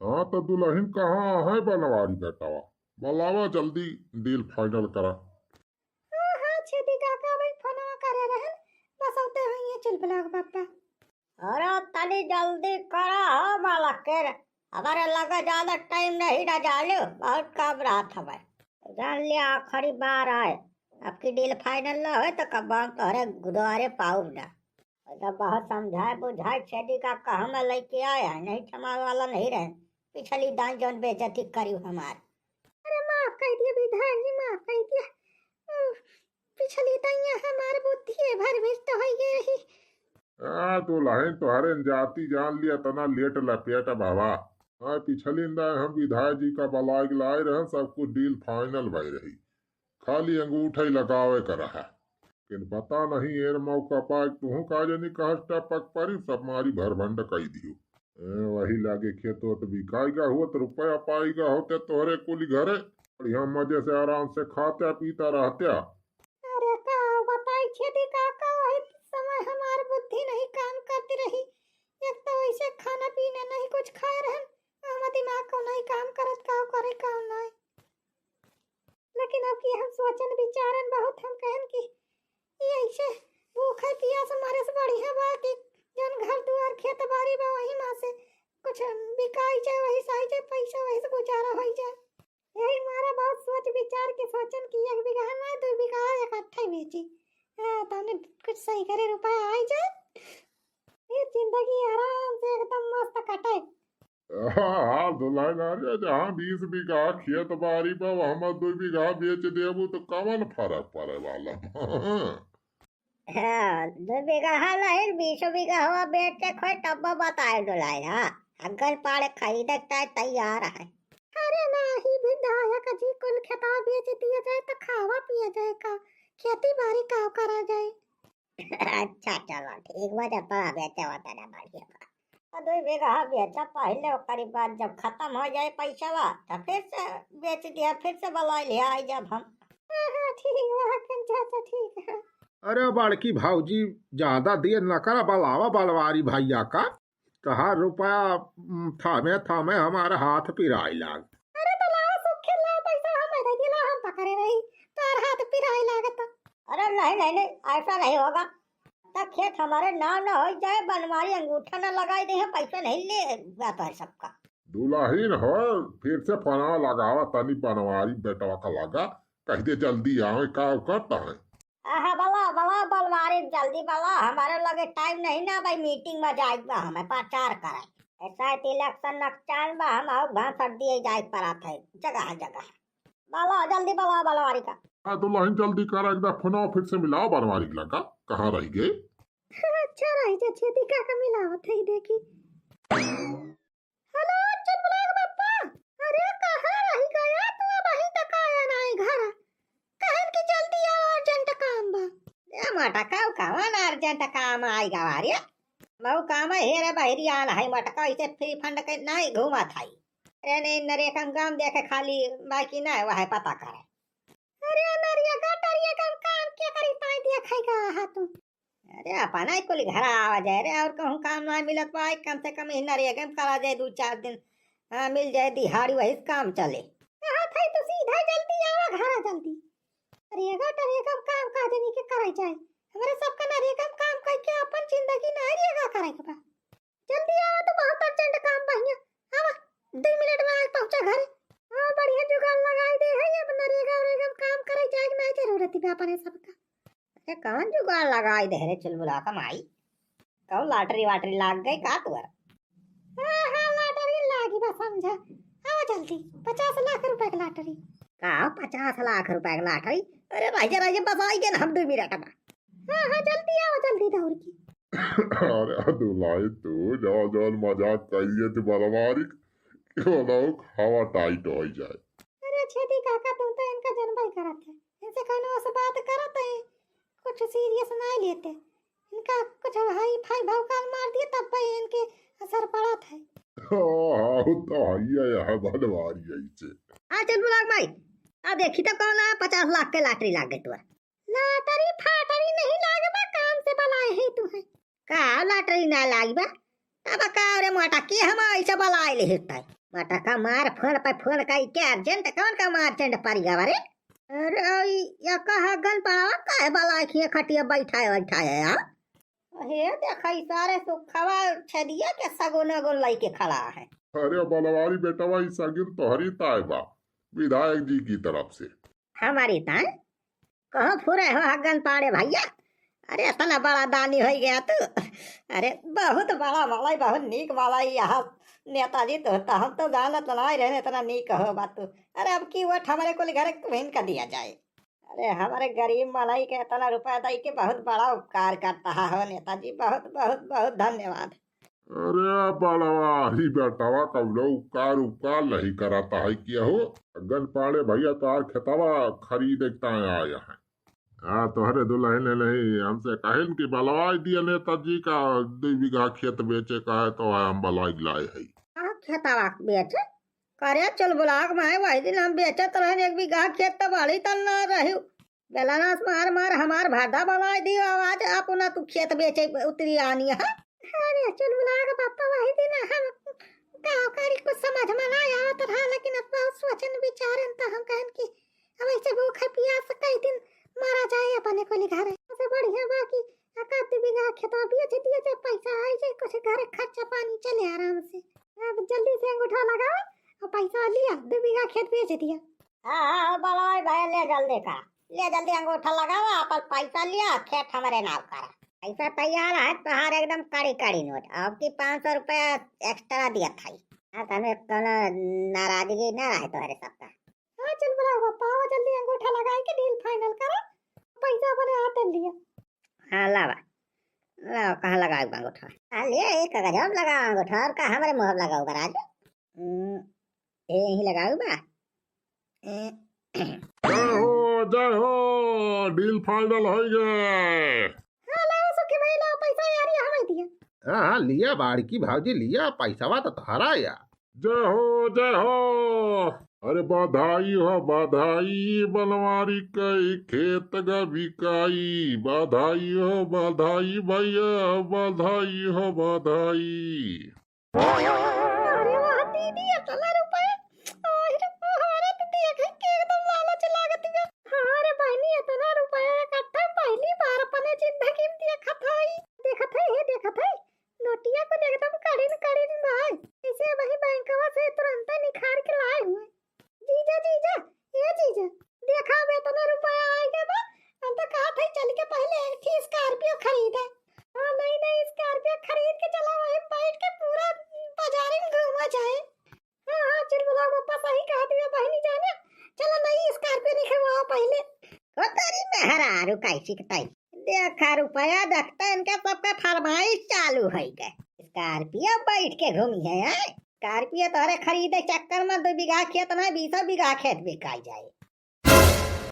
हाँ तो दुल्हन कहाँ है बनवारी बेटावा? बुलावा जल्दी, डील फाइनल करा। हाँ हाँ छेदी काका भाई फोनवा करे रहन बस होते हैं ये चल ब्लाग पापा। अरे तनी जल्दी करा हो मालक के हमारे लगा ज्यादा टाइम नहीं ना जाने बहुत काम रहा था मैं जान लिया आखिरी बार आए आपकी डील फाइनल ना हो तो कब हम तोहरे गुरुद्वारे पाऊँ ना जब बहुत समझाए बुझाए छेदी काका हमें लेके आया नहीं क्षमा वाला नहीं रहे पिछली दान जौन बेइज्जती करी हमार। अरे माफ कर दिया विधायक जी माफ कर दिया पिछली दैया हमार बुद्धि है भर भेज तो है ये रही। दुल्हन तोहरे जाति जान लिया तना लेट लपेट बाबा। हाँ पिछली दाए हम विधायक जी का बलाय लाए रहे, सब कुछ डील फाइनल भई रही, खाली अंगूठा ही लगावे कर रहा। लेकिन पता नहीं एर मौका पाए तू का जनी कहस टपक परी सब मारी भरभंड कही दियो। वही लागे खेतो तो बिकाएगा हुआ तो रुपया पाएगा होते तोहरे कुली घरे बढ़िया मजे से आराम से खाते पीता रहते। अरे का बताई छेदी काका वही समय हमार बुद्धि नहीं काम करती रही एक तो वैसे खाना पीना नहीं कुछ खाए रहन हमार दिमाग को नहीं काम करत का करे का नहीं लेकिन अब की हम सोचन विचारन बहुत हम कहन की ये ऐसे भूखे प्यास मारे से बढ़िया बा कि जन घर दुआर खेत बाड़ी बा वही में से कुछ बिकाई जाए वही सही जाए पैसा वही से गुजारा हो जाए यही हमारा बहुत सोच विचार के सोचन की एक बीघा ना 2 बीघा इकट्ठा बेची तने कुछ सही करे रुपया आ जाए ये जिंदगी आराम से एकदम मस्त कटे। हाँ दुल्हन अरे जहाँ 20 बीघा खेत बाड़ी पर हम 2 बीघा बेच देबू तो कवन फर्क पड़े वाला। हाँ 2 बीघा नहीं 20 बीघा हुआ बेच के खोई तब बताए डोलाए हाँ अगर पाड़े खरीदे तैयार है। अरे नहीं विधायक जी कुल खेता बेच दिया जाए तो खावा पिया जाए का खेती बाड़ी का करा जाए। अच्छा चलो ठीक बा जब पड़ा बेचे होता ना बढ़िया बा 2 बीघा बेचा पहले ओकरी बाद जब खत्म हो जाए पैसा बा तो फिर से बेच दिया फिर से बुला ले आई जब हम। हाँ ठीक बा चाचा ठीक है। अरे बड़की भाऊजी ज्यादा देर न करा बलावा बलवारी भैया का तहार रुपया थामे थामे हमारे हाथ पिराई लाग। अरे तो लाओ सुखे लाओ पैसा हम दे दिला हम पकड़े रही तार हाथ पिराई लागत। अरे नहीं नहीं नहीं ऐसा नहीं होगा तब खेत हमारे नाम न हो जाए बनवारी अंगूठा न लगाई दे पैसा नहीं ले जाता है सबका। दुल्हन हो फिर से पना लगावा तनी बनवारी बेटवा का लगा कह दे जल्दी आओ का करता है। बला बला बलवारी जल्दी बला हमारे लगे टाइम नहीं ना भाई मीटिंग में जाएगा हमें प्रचार कराए ऐसा इलेक्शन नक्चान बा हम आओ भाषण दिए जाए पर आते जगह जगह बला जल्दी बला बलवारी का। हाँ दुल्हन जल्दी कर एकदम फोन फिर से मिलाओ बनवारी लगा कहाँ रह गए। अच्छा रही जे छेदी का मिलावत है देखी। हेलो चुनबुलाग बाप्पा अरे कहाँ रह गया तू वहीं तक आया नहीं घर कहन की जल्दी आओ अर्जेंट काम बा ए मटका कवन अर्जेंट काम आएगा वारिया बहु काम है रे बहरी आन है मटका इसे फ्री फंड के नहीं घुमा थाई अरे नहीं नरेगा काम देखे खाली बाकी ना वह पता करे। अरे नरिया काम क्या करी पाए देखेगा हा तू अरे अपन आई कुल घर आवा जाए रे और कहूँ काम ना मिलत पाए कम से कम नरेगा करा जाए 2-4 दिन मिल जाए दिहाड़ी वही काम चले हाँ थाई तो सीधा जल्दी आवा घर जल्दी नरेगा काम का देनी के कराई जाए हमारे सबका नरेगा काम करके अपन जिंदगी ना रहेगा करेगा बा जल्दी आवा तो बहुत अर्जेंट काम बहिया आवा 2 मिनट में पहुंचा घर हां बढ़िया जुगाड़ लगाई दे है अब नरेगा काम करे जाए नहीं जरूरत है अपने सबका। अरे कौन जुगाड़ लगाई दे रे चुलबुला का माई कौन लॉटरी वाटरी लाग गई का तुअर। हां लॉटरी लागी बस समझा आवा जल्दी 50 लाख रुपए की लॉटरी का 50 लाख रुपए की लॉटरी अरे भाई जरा ये बताइए ना हम 2 मिनट में। हाँ जल्दी आओ जल्दी दौड़ की। अरे दुल्हन तू जवान जवान मजाक करिए तो बनवारी क्यों हवा टाइट हो जाए। अरे छेदी काका तुम तो इनका जन्म ही करत है इनसे कहने से बात करत है कुछ सीरियस नहीं लेते इनका कुछ हाई फाई भौकाल मार दिए तब पे इनके असर पड़ा था। हाँ तो है बनवारी ऐसे। हाँ चल बुलाग भाई अब देखी तो कौन है 50 लाख के लॉटरी लाग गई तू लॉटरी फाटरी नहीं लागे बा काम से बलाए है तू है का लॉटरी ना लागी बा अब का रे मोटा की हम ऐसे बलाए ले हिटता मटका मार फोन पे फोन का क्या अर्जेंट कौन का मार चंड पारी गवारे। अरे या कहा गन पावा काहे बाला खिए खटिया बैठाए यार। हे देखा सारे सुखवा छदिया के सगुन गुन लई के खड़ा है। अरे बलवारी बेटवा ई सगिन तोहरी ताय बा विधायक जी की तरफ से। हमारी ताय कहो फुरे हो हगन पाड़े भैया। अरे इतना बड़ा दानी हो गया तू। अरे बहुत बड़ा वाला बहुत नीक वाला यहाँ नेताजी तो हम तो जानत नहीं रहे इतना नीक हो बात तू। अरे अब की वोट हमारे को घर बहन का दिया जाए। अरे हमारे गरीब मलाई के इतना रुपया दई के बहुत बड़ा उपकार करता है नेताजी, बहुत बहुत बहुत धन्यवाद। अरे बलवारी बेटवा कबलो उपकार उपकार नहीं कराता है किया हो। गन पाड़े भैया तार खेतवा खरीद आया है। हाँ तोहरे दुल्हन ने नहीं हमसे कहन कि बलवाई दिया नेताजी का 2 बीघा खेत बेचे का है तो हम बलवाई लाए है। खेतवा बेचे करे चल बुलाक माए वही दिन हम बेचत रहे 1 बीघा खेत तो बड़ी तल न रही बेलानास मार मार हमार भाड़ा बलवाई दी आवाज अपना तू खेत बेचे उतरी आनी है। अरे चल बुलाक पापा वही दिन हम गाँवकारी कुछ समझ में ना आवत रहा लेकिन अब बहुत सोचन विचारन तो हम कहन कि अब ऐसे भूख प्यास कई दिन मारा जाए अपने को घर से बढ़िया बाकी आका बीघा खेत बेच दिए जे पैसा आई जे कुछ घर खर्चा पानी चले आराम से। अब जल्दी से अंगूठा लगाओ और पैसा लिया 2 बीघा खेत बेच दिया। हाँ बलवाई भाई ले जल्दी अंगूठा लगाओ अपन पैसा लिया खेत हमारे नाम करा। पैसा तैयार है तोहार एकदम कड़ी नोट अब की 500 रुपया एक्स्ट्रा दिया था। हाँ तने कोनो नाराजगी ना रहे तुम्हारे सबका। हाँ चल बुलाओ पापा जल्दी अंगूठा लगा के डील फाइनल करो पैसा अपने हाथ लिया। हाँ लावा लाओ कहाँ लगाओ अंगूठा। हाँ लिया एक गजब लगाओ अंगूठा और कहाँ हमारे मुँह लगाओ बराज यही लगाओ बा। जय हो डील फाइनल हो गए। हाँ लाओ सुखी भाई लाओ पैसा यार ये हमें दिया। हाँ लिया बाड़की भाजी लिया पैसावा तो तुम्हारा या। जय हो। अरे बधाई बनवारी कई खेत ग बिकाई बधाई भैया बधाई। अरे वाह दीदी इतना रुपए हमारे तो देख के एकदम लालच लागत है। हाँ रे बहनी इतना रुपया इकट्ठा पहली बार अपने जिंदगी में देखत है नोटिया को एकदम कड़ीन भाई इसे वही बैंकवा से तुरंत निखार के लाए हुए। जीजा देखा बे इतना रुपया आएगा बा हम तो कहा था चल के पहले एक थी स्कॉर्पियो खरीदे। हाँ नहीं स्कॉर्पियो खरीद के चला वही बैठ के पूरा बाजार में घूमा जाए। हाँ चल बुला पापा सही कहा दिया बहनी जाने चलो नई स्कॉर्पियो निकलवाओ पहले। ओ तेरी मेहरारू कैसी कटाई देखा रुपया देखता इनका सबका फरमाइश चालू है गए स्कॉर्पियो बैठ के घूमी है। स्कॉर्पियो तोरे खरीदे चक्कर में 2 बीघा खेत ना 20 बीघा खेत बिकाई जाए।